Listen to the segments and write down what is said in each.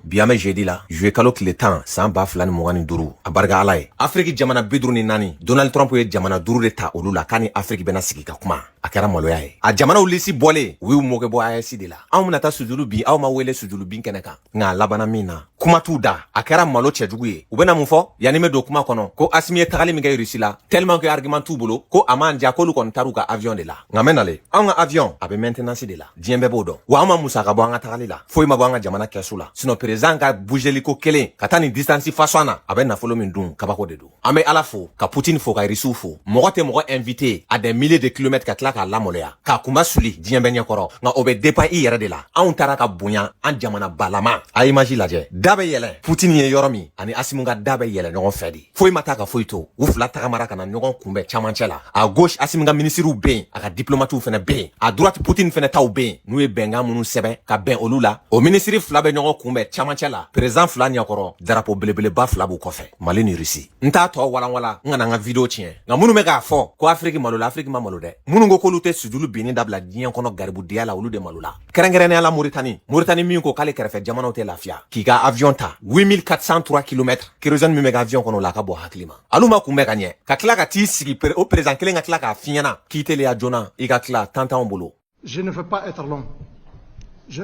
Biame jeudi la, joué kalo kile tan, san ba filani mugani duru, a barika ala ye. Afrique jamana biduru ni nani, Donald Trump ye jamana duru de ta olu la kani Afrique bena sigi ka kuma. A kɛra maloya ye. A jamana lisi bɔlen, u y'u moge bɔ AES de la. Anw bena taa sujulu bin, aw ma wele sujulu bin kɛnɛ kan. Nga labana min na, kuma t'u da, a kɛra malo cɛjugu ye. U bena mun fɔ? Yani me don kuma kɔnɔ, ko Asimi ye tagali min kɛ Russie la, tellement que argument t'u bolo, ko a man diya k'olu kɔni taru ka avion de la. Nga menale, anw ka avion, a be maintenance de la. Diɲɛ bɛɛ b'o dɔn. Wa an ma musaka bɔ an ka tagali la. Foyi ma bɔ an ka jamana kɛsu la. Sinon président ka bougeliko kelen ka taa ni distance façon na a bɛ nafolo min dun kabako de don. An bɛ Ala fo, ka Poutine fo, ka Russiw fo. Mɔgɔ tɛ mɔgɔ invité à des milliers de kilomètres ka tila k'a lamaloya. K'a kunba suli diɲɛ bɛ ɲɛkɔrɔ. Nka o bɛ dépend i yɛrɛ de la. Anw taara ka bonya an jamana balama. A image lajɛ. Da bɛ yɛlɛ. Poutine ye yɔrɔ min ani Asimu ka da bɛ yɛlɛ ɲɔgɔn fɛ de. Foyi ma taa ka foyi to. U fila tagamara ka na ɲɔgɔn kunbɛn camancɛ la. À gauche Asimu ka ministres bɛ yen, a ka diplomatiw fɛnɛ bɛ yen. À droite Poutine fɛnɛ taw bɛ yen. N'u ye bɛnkan minnu sɛbɛn ka bɛn olu la. O ministres fila bɛ ɲɔgɔn kunbɛn camancɛ la. Président fila ɲɛkɔrɔ drapeau belebeleba fila b'u kɔfɛ. Mali ni Russie. N t'a tɔ walanwala n kana n ka video tiɲɛ. Nka minnu bɛ k'a fɔ ko Afrique malo la, Afrique ma malo dɛ. Minnu ko k'olu tɛ sujulu binni dabila diɲɛ kɔnɔ garibudenya la, olu de malo la. Kɛrɛnkɛrɛnnenya la Mauritanie. Mauritanie min ko k'ale kɛrɛfɛ jamanaw tɛ lafiya. K'i ka avion ta 8403 km. Kérosène min bɛ ka avion kɔnɔ o la a ka bɔ hakili ma. Alu ma kunbɛn ka ɲɛ. Ka tila ka t'i sigi o président kelen ka tila k'a f'i ɲɛna k'i teliya joona i ka tila temps t'anw bolo. Je ne veux pas être long.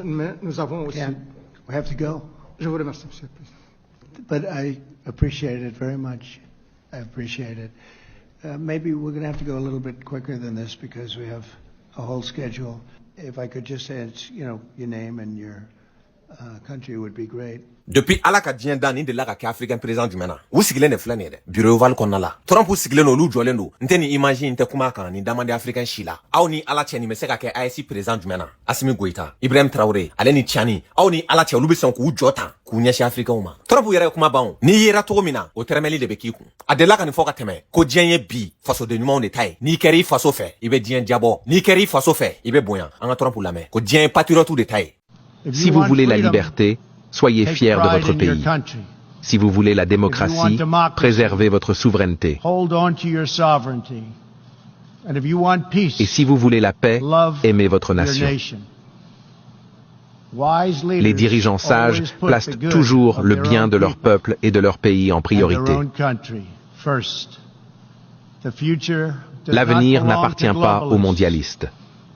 Mais nous avons aussi. We have to go. Je vous remercie, Monsieur le Président. But I appreciate it very much. I appreciate it. Maybe we're going to have to go a little bit quicker than this because we have a whole schedule. If I could just say, your name and your country would be great. Depuis ala ka diɲɛ da nin de la ka kɛ Africain président jumɛn na u sigilen de filɛ nin ye dɛ bureau oval kɔnɔna la Trump sigilen no olu jɔlen do n tɛ ni image in tɛ kuma kan ni demande africain si la aw ni ala cɛ nin bɛ se ka kɛ AES président jumɛn na Assimi Goïta Ibrahim Traoré ale ni Tiani aw ni ala cɛ olu bɛ sɔn k'u jɔ tan k'u ɲɛsin africain ma Trump yɛrɛ ye kuma ban n'i yera cogo min na o tɛrɛmɛli de bɛ k'i kun a delila ka nin fɔ ka tɛmɛ ko diɲɛ ye bi fasoden ɲumanw de ta ye n'i kɛra i faso fɛ i bɛ diɲɛ jabɔ n'i kɛra i faso fɛ i bɛ bonya an ka Trump lamɛn ko diɲɛ ye patriote de ta ye. Si vous voulez la liberté, soyez fiers de votre pays. Si vous voulez la démocratie, préservez votre souveraineté. Et si vous voulez la paix, aimez votre nation. Les dirigeants sages placent toujours le bien de leur peuple et de leur pays en priorité. L'avenir n'appartient pas aux mondialistes.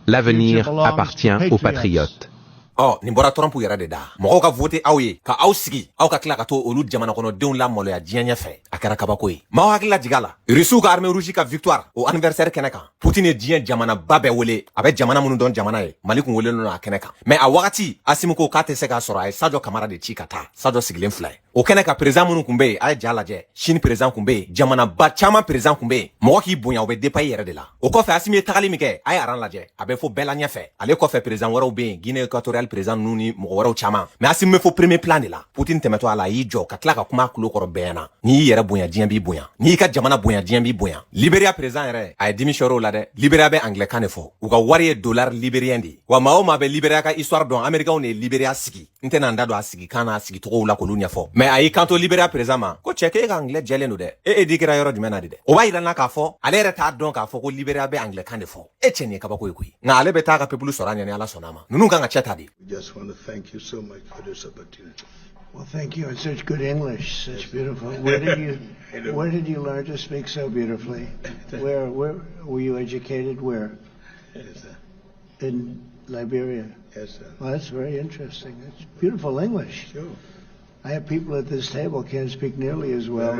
L'avenir appartient aux patriotes. Oh, nin bɔra Trump yɛrɛ de da mɔgɔw ka vote aw ye ka aw sigi aw ka tila ka to olu jamana kɔnɔ denw la maloya diɲɛ ɲɛfɛ a kɛra kabako ye maaw hakili la jig'a la Russiw ka armée rouge ka victoire o anniversaire kɛnɛ kan Poutine ye diɲɛ jamana ba bɛɛ wele a bɛ jamana minnu dɔn jamana ye Mali kun welelen a kɛnɛ kan mais a wagati Assimi ko k'a tɛ se k'a sɔrɔ a ye Sadio Camara de ci ka taa Sadio sigilen filɛ ye o kɛnɛ ka président minnu kun bɛ yen a ye ja lajɛ Chine président kun bɛ yen jamana ba caman président kun bɛ yen mɔgɔ k'i bonya o bɛ dépend i yɛrɛ de la o kɔfɛ Assimi ye tagali min kɛ a ye aran lajɛ a bɛ fɔ bɛɛ la ɲɛfɛ ale kɔfɛ président wɛrɛw bɛ yen Guinée équatoriale président ninnu ni mɔgɔ wɛrɛw caman mais Assimi bɛ fɔ premier plan de la Poutine tɛmɛtɔ a la a y'i jɔ ka tila ka kuma kulo kɔrɔ bɛɛ na n'i y'i yɛrɛ bonya diɲɛ b'i bonya n'i y'i ka jamana bonya diɲɛ b'i bonya Libéria président yɛrɛ a ye démissionné o la dɛ Libéria bɛ anglais kan de fɔ u ka wari ye dollar libérien de wa maa o maa bɛ Libéria ka histoire dɔn américains de ye Libéria sigi n tɛna n da don a sigi kan n'a sigi cogow la k'olu ɲɛfɔ mais a y'i kanto Libéria président ma ko cɛ k'e ka anglais jɛlen don dɛ e di kɛra yɔrɔ jumɛn na de dɛ o b'a yira n na k'a fɔ ale yɛrɛ t'a dɔn k'a fɔ ko Libéria bɛ anglais kan de fɔ e cɛ nin ye kabako ye koyi nka ale bɛ taa ka peuple sɔrɔ a ɲɛ ni ala sɔnna a ma ninnu kan ka cɛ ta de. Just want to thank you so much for this opportunity. Well, thank you. It's such good English, such beautiful. Where did you learn to speak so beautifully? Where were you educated? Where? Yes, sir. In Liberia. Yes, sir. Well, that's very interesting. It's beautiful English. Sure. I have people at this table can't speak nearly as well.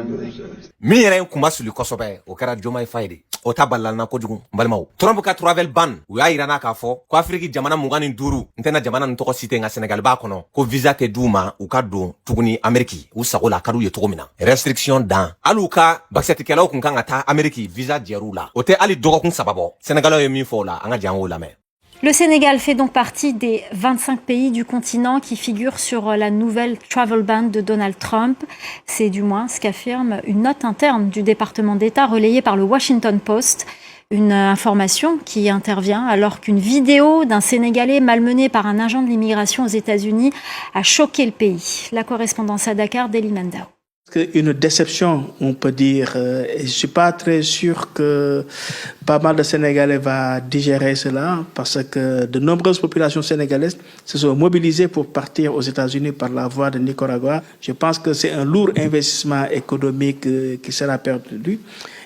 Min yɛrɛ ye kunba suli kosɛbɛ o kɛra Diomaye Faye de o ta balilana kojugu n balimaw Trump ka travel ban u y'a yira n na k'a fɔ ko Afrique jamana 25 n tɛna jamana nin tɔgɔ citer nka Sénégal b'a kɔnɔ ko visa tɛ d'u ma u ka don tuguni Amérique u sago la a ka d'u ye cogo min na restriction dan hali u ka bakisɛtikɛlaw kun kan ka taa Amérique visa jɛr'u la o tɛ hali dɔgɔkun 3 bɔ Sénégalais ye min fɔ o la an ka jan k'o lamɛn. Le Sénégal fait donc partie des 25 pays du continent qui figurent sur la nouvelle travel ban de Donald Trump. C'est du moins ce qu'affirme une note interne du département d'État relayée par le Washington Post. Une information qui intervient alors qu'une vidéo d'un Sénégalais malmené par un agent de l'immigration aux États-Unis a choqué le pays. La correspondance à Dakar d'Eli Mendao. Une déception, on peut dire. Et je ne suis pas très sûr que pas mal de Sénégalais vont digérer cela parce que de nombreuses populations sénégalaises se sont mobilisées pour partir aux États-Unis par la voie de Nicaragua. Je pense que c'est un lourd investissement économique qui sera perdu.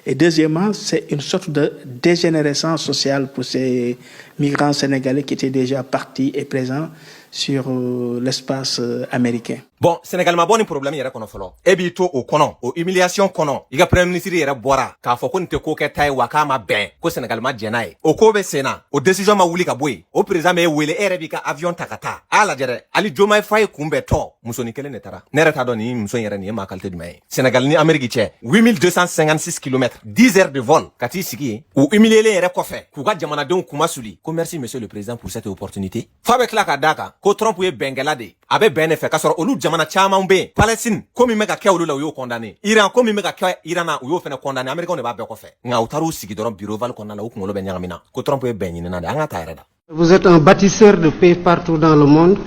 Et deuxièmement, c'est une sorte de dégénérescence sociale pour ces migrants sénégalais qui étaient déjà partis et présents sur l'espace américain. Bon, Sénégal ma bon problème yɛrɛ kɔnɔ fɔlɔ. E b'i to o kɔnɔ, o humiliation kɔnɔ. I ka premier ministre yɛrɛ bɔra k'a fɔ ko nin tɛ ko kɛta ye wa k'a ma bɛn, ko Sénégal ma jɛn n'a ye. O ko bɛ sen na, o décision ma wuli ka bɔ yen. O président m'e wele, e yɛrɛ b'i ka avion ta ka taa. A lajɛ dɛ, hali Diomaye Faye kunbɛ tɔ, musonin kelen de taara. Ne yɛrɛ t'a dɔn nin muso in yɛrɛ nin ye maa qualité jumɛn ye. Sénégal ni Amérique cɛ, 8256 km, 10 heures de vol ka t'i sigi yen. U humilielen yɛrɛ kɔfɛ, k'u ka jamanadenw kuma suli. Ko merci monsieur le président pour cette opportunité. Fa bɛ tila ka d'a kan, ko Trump ye bɛnkɛla de. A bɛ bɛn ne fɛ, k'a sɔrɔ olu jamana caman bɛ yen. Palestine, ko min bɛ ka kɛ olu la u y'o condamné. Iran, ko min bɛ ka kɛ Iran na u y'o fɛnɛ condamné. Américains de b'a bɛɛ kɔfɛ. Nka u taar'u sigi dɔrɔn bureau val kɔnɔna la u kunkolo bɛ ɲagami na. Ko Trump ye bɛn ɲinina de. An ka taa yɛrɛ da. Vous êtes un bâtisseur de paix partout dans le monde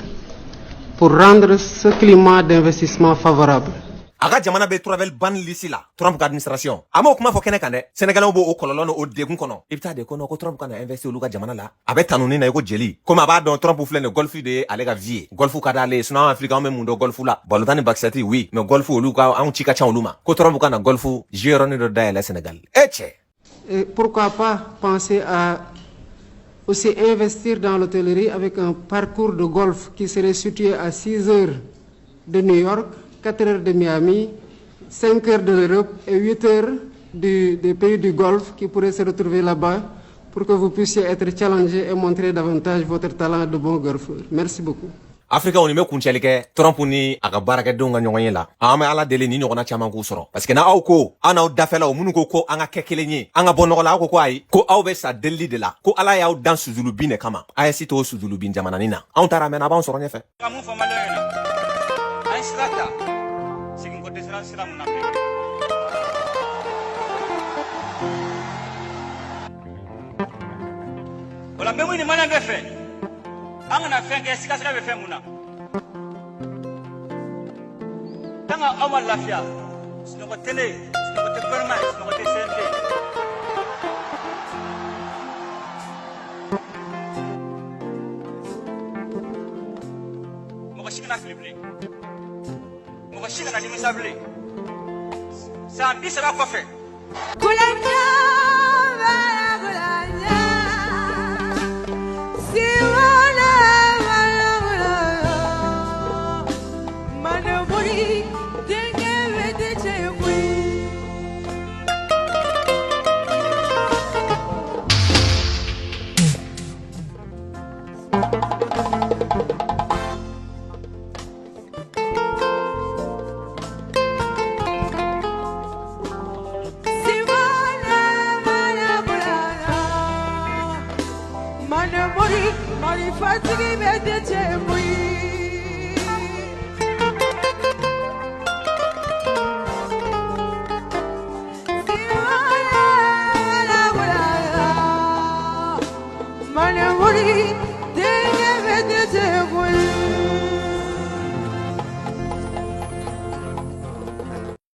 pour rendre ce climat d'investissement favorable. A ka jamana bɛ travel ban list la Trump ka administration. A m'o kuma fɔ kɛnɛ kan dɛ. Sénégalais b'o kɔlɔlɔ n'o degun kɔnɔ. I bɛ taa de ko non ko Trump kana investir olu ka jamana la. A bɛ tanuni na i ko jeli. Komi a b'a dɔn Trump filɛ nin ye golf de ye ale ka vie ye. Golf ka d'ale ye sinon Afrique an bɛ mun dɔn golf la. Balontan ni basket oui mais golf olu ka anw ci ka ca olu ma. Ko Trump kana golf jouer yɔrɔnin dɔ dayɛlɛ Sénégal. Cɛ. Et pourquoi pas penser à aussi investir dans l'hôtellerie avec un parcours de golf qui serait situé à 6 heures de New York, 4 heures de Miami, 5 heures de l'Europe et 8 heures des pays du Golfe qui pourraient se retrouver là-bas pour que vous puissiez être challengé et montrer davantage votre talent de bon golfeur. Merci beaucoup. Afrika on bɛ kuncɛli kɛ Trump ni a ka baarakɛdenw ka ɲɔgɔn ye la. An bɛ Ala deli ni ɲɔgɔnna caman k'u sɔrɔ. Parce que na aw ko an n'aw dafɛlaw minnu ko an ka kɛ kelen ye, an ka bɔ nɔgɔ la aw ko ayi, ko aw bɛ sa delili de la, ko Ala y'aw dan sujulubin de kama. A ye si t'o sujulubin jamananin na. Anw taara mɛn a b'anw sɔrɔ ɲɛfɛ. Ka mun fɔ maliyɛnw ɲɛna, an ye sira ta, segin ko dɛsɛra sira mun na bɛn. O la n bɛ mun ɲini maliyɛn bɛɛ fɛ, an kana fɛn kɛ sikasika bɛ fɛn mun na. Tant que aw ma lafiya, sunɔgɔ tele, sunɔgɔ tɛ gouvernement ye, sunɔgɔ tɛ CNT. Mɔgɔ si kana fili bilen, mɔgɔ si kana nimisa bilen. San 30 kɔfɛ. Money,